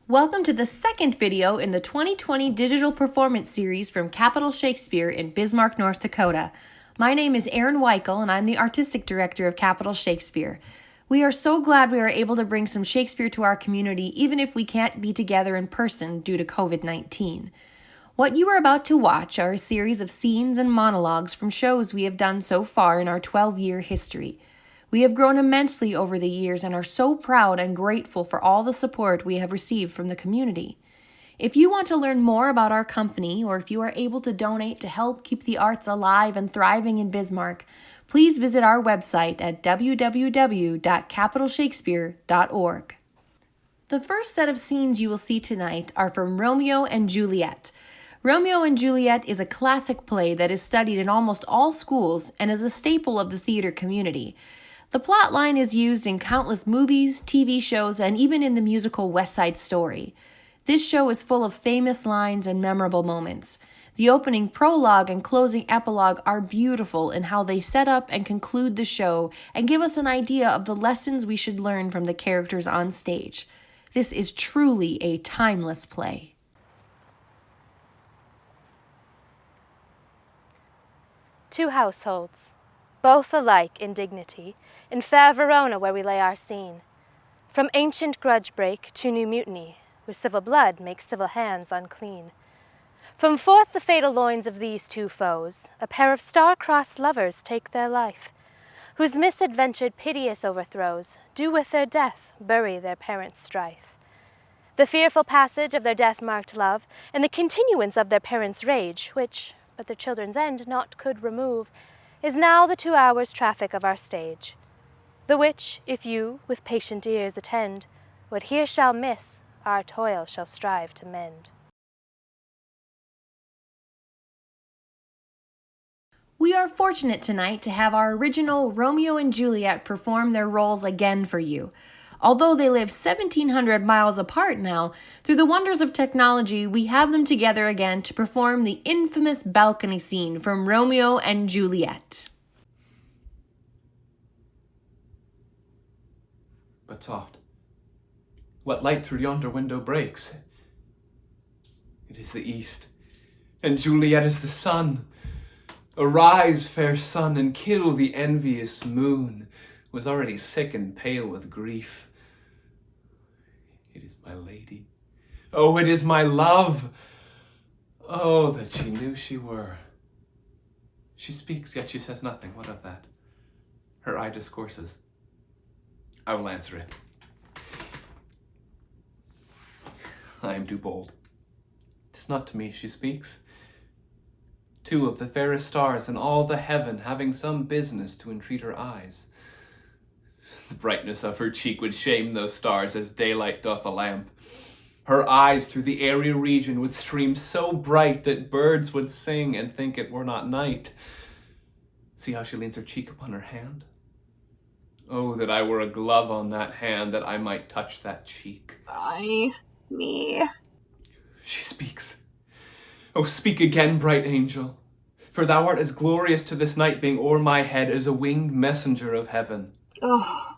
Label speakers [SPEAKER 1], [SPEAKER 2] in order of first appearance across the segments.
[SPEAKER 1] Welcome to the second video in the 2020 digital performance series from Capitol Shakespeare in Bismarck, North Dakota. My name is Erin Weichel, and I'm the Artistic Director of Capitol Shakespeare. We are so glad we are able to bring some Shakespeare to our community, even if we can't be together in person due to COVID-19. What you are about to watch are a series of scenes and monologues from shows we have done so far in our 12-year history. We have grown immensely over the years and are so proud and grateful for all the support we have received from the community. If you want to learn more about our company, or if you are able to donate to help keep the arts alive and thriving in Bismarck, please visit our website at www.capitolshakespeare.org. The first set of scenes you will see tonight are from Romeo and Juliet. Romeo and Juliet is a classic play that is studied in almost all schools and is a staple of the theater community. The plot line is used in countless movies, TV shows, and even in the musical West Side Story. This show is full of famous lines and memorable moments. The opening prologue and closing epilogue are beautiful in how they set up and conclude the show and give us an idea of the lessons we should learn from the characters on stage. This is truly a timeless play.
[SPEAKER 2] Two households, both alike in dignity, in fair Verona where we lay our scene. From ancient grudge break to new mutiny, with civil blood makes civil hands unclean. From forth the fatal loins of these two foes, a pair of star-crossed lovers take their life, whose misadventured piteous overthrows do with their death bury their parents' strife. The fearful passage of their death-marked love, and the continuance of their parents' rage, which, but their children's end naught could remove, is now the 2 hours' traffic of our stage, the which, if you with patient ears attend, what here shall miss, our toil shall strive to mend.
[SPEAKER 1] We are fortunate tonight to have our original Romeo and Juliet perform their roles again for you. Although they live 1,700 miles apart now, through the wonders of technology, we have them together again to perform the infamous balcony scene from Romeo and Juliet.
[SPEAKER 3] But soft, what light through yonder window breaks? It is the east, and Juliet is the sun. Arise, fair sun, and kill the envious moon, who is already sick and pale with grief. It is my lady. Oh, it is my love. Oh, that she knew she were. She speaks, yet she says nothing. What of that? Her eye discourses. I will answer it. I am too bold. 'Tis not to me she speaks. Two of the fairest stars in all the heaven having some business to entreat her eyes. The brightness of her cheek would shame those stars as daylight doth a lamp. Her eyes through the airy region would stream so bright that birds would sing and think it were not night. See how she leans her cheek upon her hand? Oh, that I were a glove on that hand, that I might touch that cheek.
[SPEAKER 4] Me.
[SPEAKER 3] She speaks. Oh, speak again, bright angel, for thou art as glorious to this night being o'er my head as a winged messenger of heaven.
[SPEAKER 4] Oh,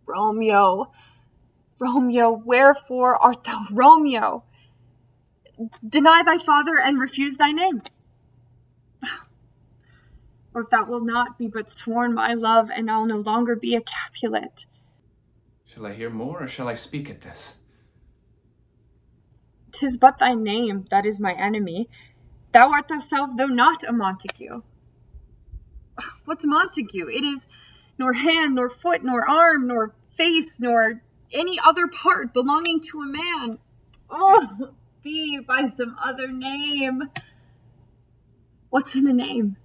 [SPEAKER 4] Romeo, wherefore art thou Romeo? Deny thy father and refuse thy name. Or if that will not, be but sworn my love, and I'll no longer be a Capulet.
[SPEAKER 3] Shall I hear more, or shall I speak at this?
[SPEAKER 4] 'Tis but thy name that is my enemy. Thou art thyself, though not a Montague. What's Montague? It is nor hand, nor foot, nor arm, nor face, nor any other part belonging to a man. Oh, be by some other name. What's in a name?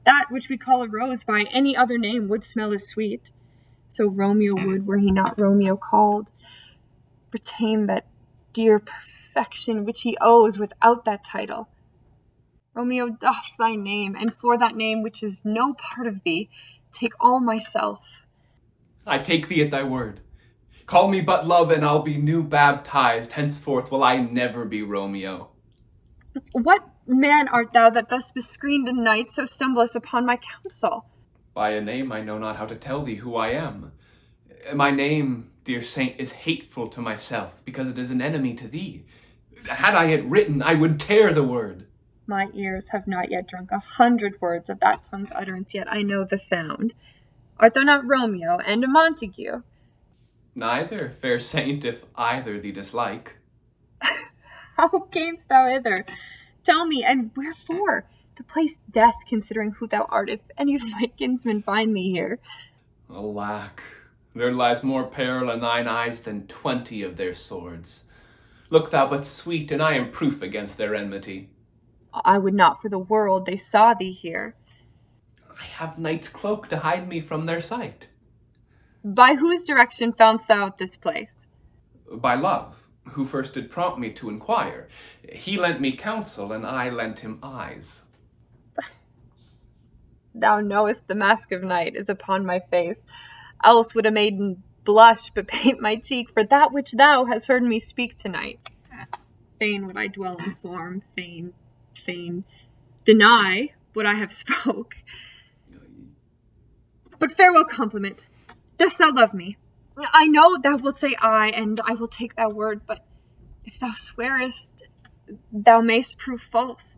[SPEAKER 4] That which we call a rose by any other name would smell as sweet. So Romeo would, were he not Romeo called, retain that dear perfection which he owes without that title. Romeo, doff thy name, and for that name which is no part of thee, take all myself.
[SPEAKER 3] I take thee at thy word. Call me but love, and I'll be new baptized. Henceforth will I never be Romeo.
[SPEAKER 4] What man art thou that thus bescreened a knight so stumblest upon my counsel?
[SPEAKER 3] By a name I know not how to tell thee who I am. My name dear saint, is hateful to myself, because it is an enemy to thee. Had I it written, I would tear the word.
[SPEAKER 4] My ears have not yet drunk 100 words of that tongue's utterance, yet I know the sound. Art thou not Romeo and a Montague?
[SPEAKER 3] Neither, fair saint, if either thee dislike.
[SPEAKER 4] How camest thou hither? Tell me, and wherefore? The place death, considering who thou art, if any of my kinsmen find thee here.
[SPEAKER 3] Alack, there lies more peril in thine eyes than 20 of their swords. Look thou but sweet, and I am proof against their enmity.
[SPEAKER 4] I would not for the world they saw thee here.
[SPEAKER 3] I have night's cloak to hide me from their sight.
[SPEAKER 4] By whose direction foundst thou out this place?
[SPEAKER 3] By love, who first did prompt me to inquire. He lent me counsel, and I lent him eyes.
[SPEAKER 4] Thou knowest the mask of night is upon my face, else would a maiden blush but paint my cheek for that which thou hast heard me speak tonight. Fain would I dwell in form, fain deny what I have spoke. But farewell compliment. Dost thou love me? I know thou wilt say aye, and I will take thy word, but if thou swearest, thou mayst prove false.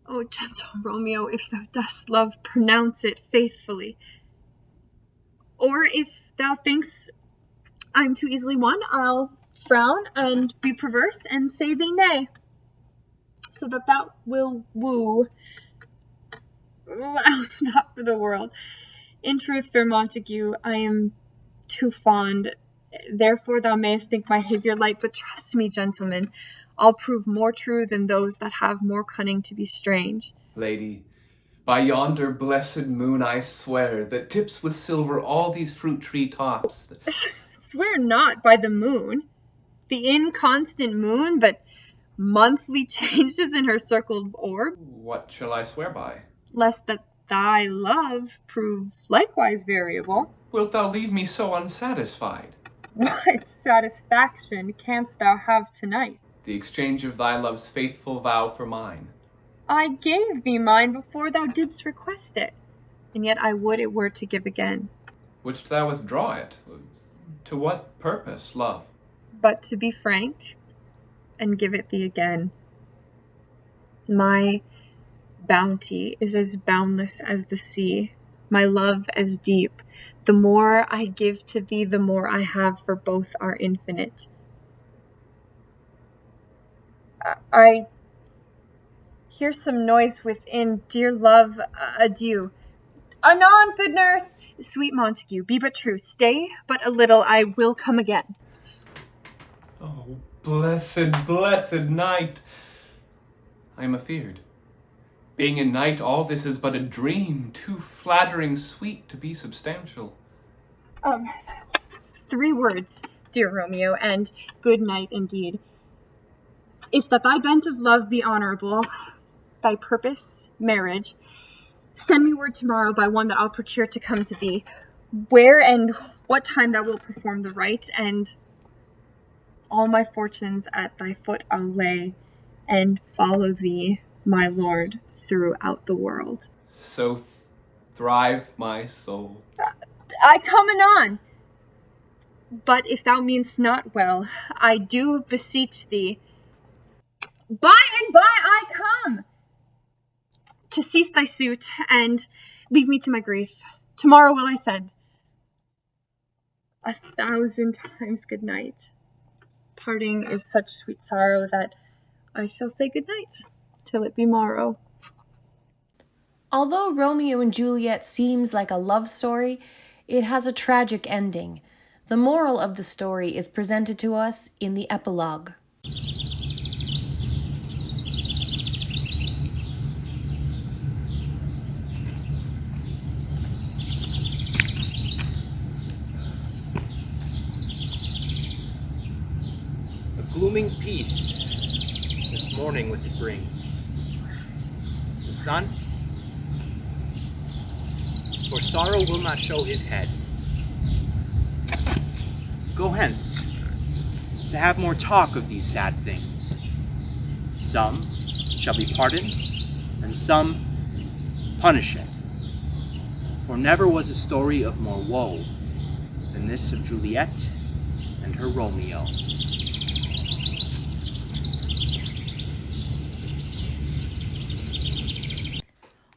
[SPEAKER 4] O gentle Romeo, if thou dost love, pronounce it faithfully. Or if thou thinks I'm too easily won, I'll frown and be perverse and say thee nay, so that thou will woo, else not for the world. In truth, fair Montague, I am too fond, therefore thou mayest think my behaviour light, but trust me, gentlemen, I'll prove more true than those that have more cunning to be strange.
[SPEAKER 3] Lady, by yonder blessed moon I swear that tips with silver all these fruit tree tops.
[SPEAKER 4] Swear not by the moon, the inconstant moon that monthly changes in her circled orb.
[SPEAKER 3] What shall I swear by?
[SPEAKER 4] Lest that thy love prove likewise variable.
[SPEAKER 3] Wilt thou leave me so unsatisfied?
[SPEAKER 4] What satisfaction canst thou have tonight?
[SPEAKER 3] The exchange of thy love's faithful vow for mine.
[SPEAKER 4] I gave thee mine before thou didst request it, and yet I would it were to give again.
[SPEAKER 3] Wouldst thou withdraw it? To what purpose, love?
[SPEAKER 4] But to be frank, and give it thee again. My bounty is as boundless as the sea, my love as deep. The more I give to thee, the more I have, for both are infinite. I hear some noise within. Dear love, adieu. Anon, good nurse. Sweet Montague, be but true. Stay but a little, I will come again.
[SPEAKER 3] Oh, blessed, blessed night! I am afeard. Being in night, all this is but a dream, too flattering sweet to be substantial.
[SPEAKER 4] 3 words, dear Romeo, and good night indeed. If that thy bent of love be honourable, thy purpose, marriage, send me word tomorrow by one that I'll procure to come to thee, where and what time thou wilt perform the rite, and all my fortunes at thy foot I'll lay, and follow thee, my lord, throughout the world.
[SPEAKER 3] So thrive my soul.
[SPEAKER 4] I come anon. But if thou mean'st not well, I do beseech thee, by and by I come, to cease thy suit, and leave me to my grief. Tomorrow will I send. 1,000 times good night. Parting is such sweet sorrow that I shall say good night till it be morrow.
[SPEAKER 1] Although Romeo and Juliet seems like a love story, it has a tragic ending. The moral of the story is presented to us in the epilogue.
[SPEAKER 5] A glooming peace this morning with it brings. The sun, for sorrow will not show his head. Go hence, to have more talk of these sad things. Some shall be pardoned, and some punished. For never was a story of more woe than this of Juliet and her Romeo.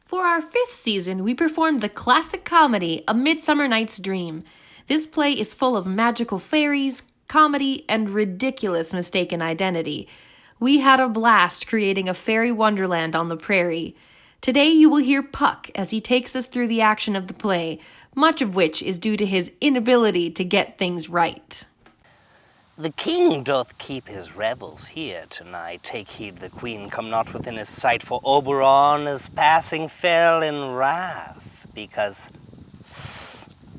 [SPEAKER 1] For our 5th season, we performed the classic comedy, A Midsummer Night's Dream. This play is full of magical fairies, comedy, and ridiculous mistaken identity. We had a blast creating a fairy wonderland on the prairie. Today you will hear Puck as he takes us through the action of the play, much of which is due to his inability to get things right.
[SPEAKER 6] The king doth keep his revels here tonight. Take heed the queen come not within his sight, for Oberon is passing fell in wrath, because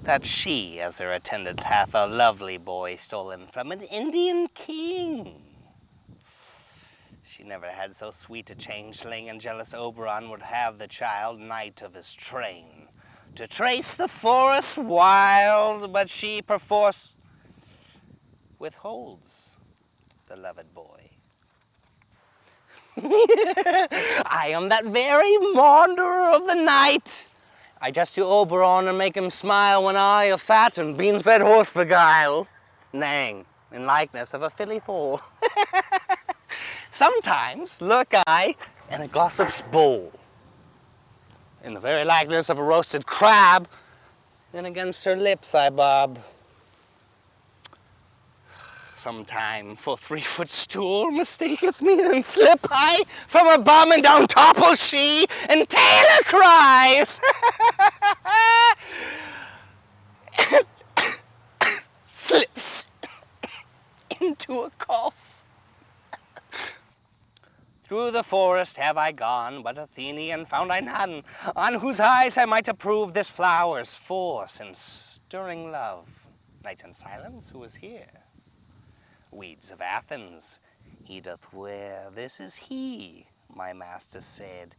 [SPEAKER 6] that she, as her attendant, hath a lovely boy stolen from an Indian king. She never had so sweet a changeling, and jealous Oberon would have the child knight of his train, to trace the forest wild, but she perforce withholds the loved boy. I am that very maunderer of the night. I just do Oberon and make him smile when I a fat and bean-fed horse beguile, neighing in likeness of a filly foal. Sometimes lurk I in a gossip's bowl, in the very likeness of a roasted crab, then against her lips I bob. Sometime for 3-foot stool mistaketh me, then slip I from a bum, and down topple she, and Taylor cries. Slips into a cough. Through the forest have I gone, but Athenian found I none, on whose eyes I might approve this flower's force and stirring love. Night and silence, who is here? Weeds of Athens he doth wear. This is he, my master said.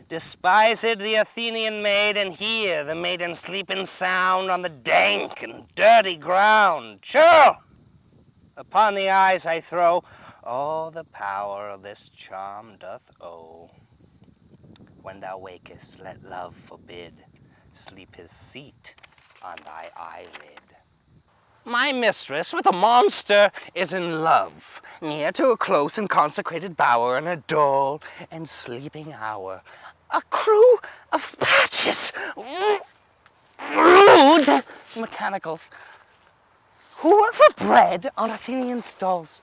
[SPEAKER 6] Despised the Athenian maid, and here the maiden sleeping sound on the dank and dirty ground. Sure, upon the eyes I throw all the power of this charm doth owe. When thou wakest, let love forbid sleep his seat on thy eyelid. My mistress with a monster is in love, near to a close and consecrated bower in a dull and sleeping hour. A crew of patches, rude mechanicals, who were bred on Athenian stalls,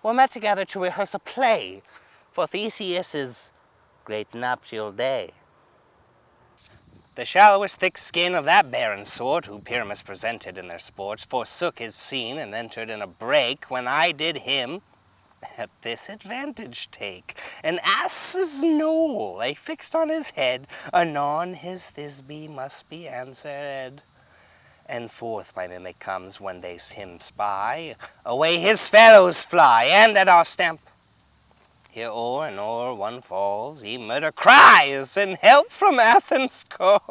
[SPEAKER 6] were met together to rehearse a play for Theseus's great nuptial day. The shallowest thick skin of that barren sort, who Pyramus presented in their sports, forsook his scene and entered in a break, when I did him at this advantage take. An ass's knoll I fixed on his head, anon his Thisbe must be answered. And forth my mimic comes when they him spy, away his fellows fly, and at our stamp here o'er and o'er one falls, he murder cries, and help from Athens calls.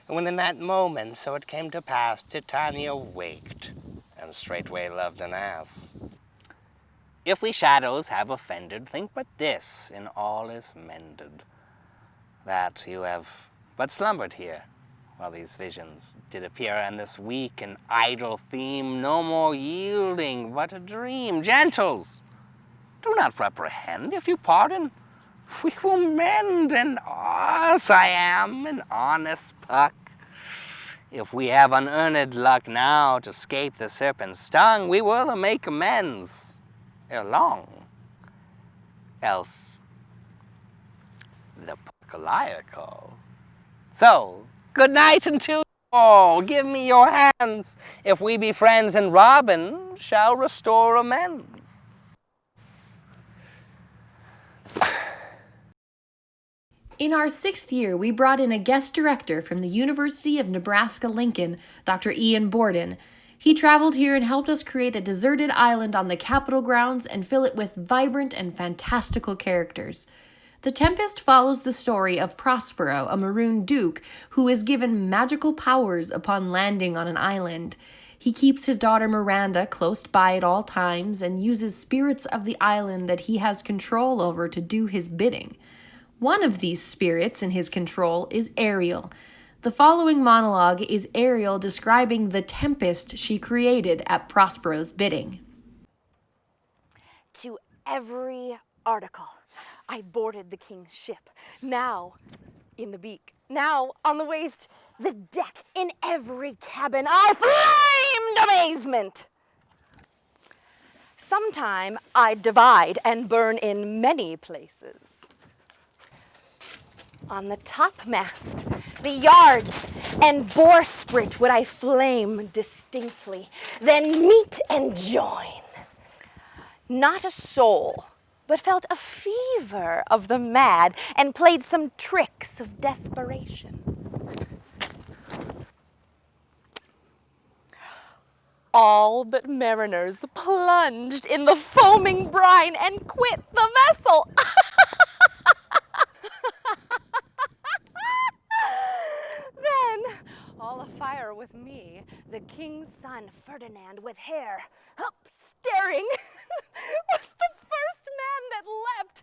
[SPEAKER 6] When in that moment so it came to pass, Titania waked, and straightway loved an ass. If we shadows have offended, think but this, in all is mended, that you have but slumbered here, while these visions did appear, and this weak and idle theme no more yielding but a dream. Gentles, do not reprehend. If you pardon, we will mend, and ours I am an honest Puck. If we have unearned luck now to escape the serpent's stung, we will make amends ere long. Else the Puck call. So, good night until you all. Give me your hands, if we be friends, and Robin shall restore amends.
[SPEAKER 1] In our 6th year, we brought in a guest director from the University of Nebraska-Lincoln, Dr. Ian Borden. He traveled here and helped us create a deserted island on the Capitol grounds and fill it with vibrant and fantastical characters. The Tempest follows the story of Prospero, a maroon duke, who is given magical powers upon landing on an island. He keeps his daughter Miranda close by at all times and uses spirits of the island that he has control over to do his bidding. One of these spirits in his control is Ariel. The following monologue is Ariel describing the tempest she created at Prospero's bidding.
[SPEAKER 2] To every article, I boarded the king's ship. Now in the beak, now on the waist, the deck, in every cabin, I flamed amazement. Sometime I'd divide and burn in many places. On the topmast, the yards, and bowsprit would I flame distinctly, then meet and join. Not a soul but felt a fever of the mad and played some tricks of desperation. All but mariners plunged in the foaming brine and quit the vessel. Then, all afire with me, the king's son Ferdinand, with hair up staring, was the first man that leapt,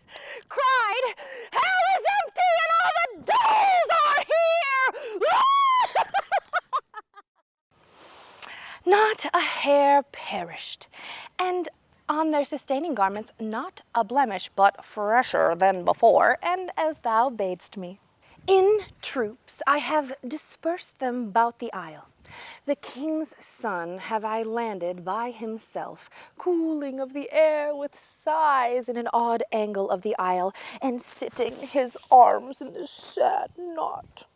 [SPEAKER 2] cried, "Hell is empty and all the devils are here!" Not a hair perished, and on their sustaining garments not a blemish, but fresher than before, and as thou badest me. In troops I have dispersed them about the isle. The king's son have I landed by himself, cooling of the air with sighs in an odd angle of the isle, and sitting his arms in this sad knot.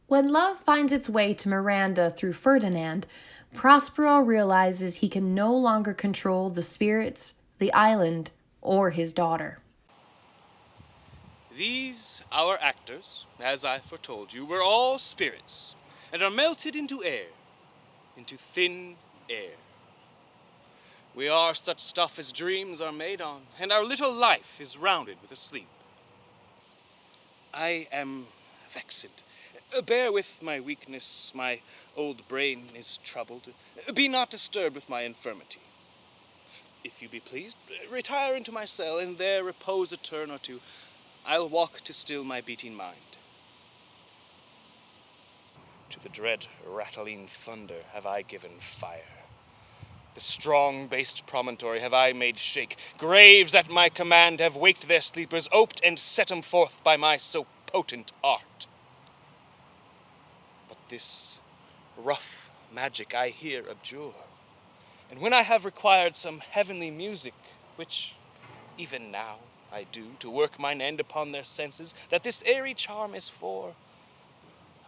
[SPEAKER 1] When love finds its way to Miranda through Ferdinand, Prospero realizes he can no longer control the spirits, the island, or his daughter.
[SPEAKER 7] These, our actors, as I foretold you, were all spirits, and are melted into air, into thin air. We are such stuff as dreams are made on, and our little life is rounded with a sleep. I am vexed. Bear with my weakness, my old brain is troubled. Be not disturbed with my infirmity. If you be pleased, retire into my cell, and there repose a turn or two. I'll walk to still my beating mind. To the dread rattling thunder have I given fire. The strong-based promontory have I made shake. Graves at my command have waked their sleepers, oped and set 'em forth by my so potent art. But this rough magic I here abjure, and when I have required some heavenly music, which even now I do, to work mine end upon their senses, that this airy charm is for,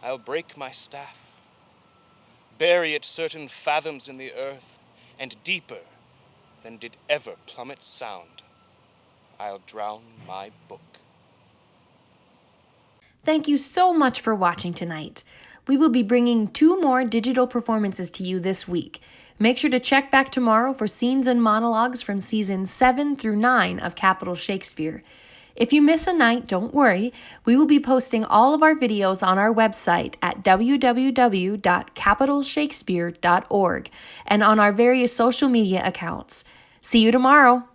[SPEAKER 7] I'll break my staff, bury it certain fathoms in the earth, and deeper than did ever plummet sound, I'll drown my book.
[SPEAKER 1] Thank you so much for watching tonight. We will be bringing 2 more digital performances to you this week. Make sure to check back tomorrow for scenes and monologues from seasons 7 through 9 of Capital Shakespeare. If you miss a night, don't worry. We will be posting all of our videos on our website at www.capitalshakespeare.org and on our various social media accounts. See you tomorrow.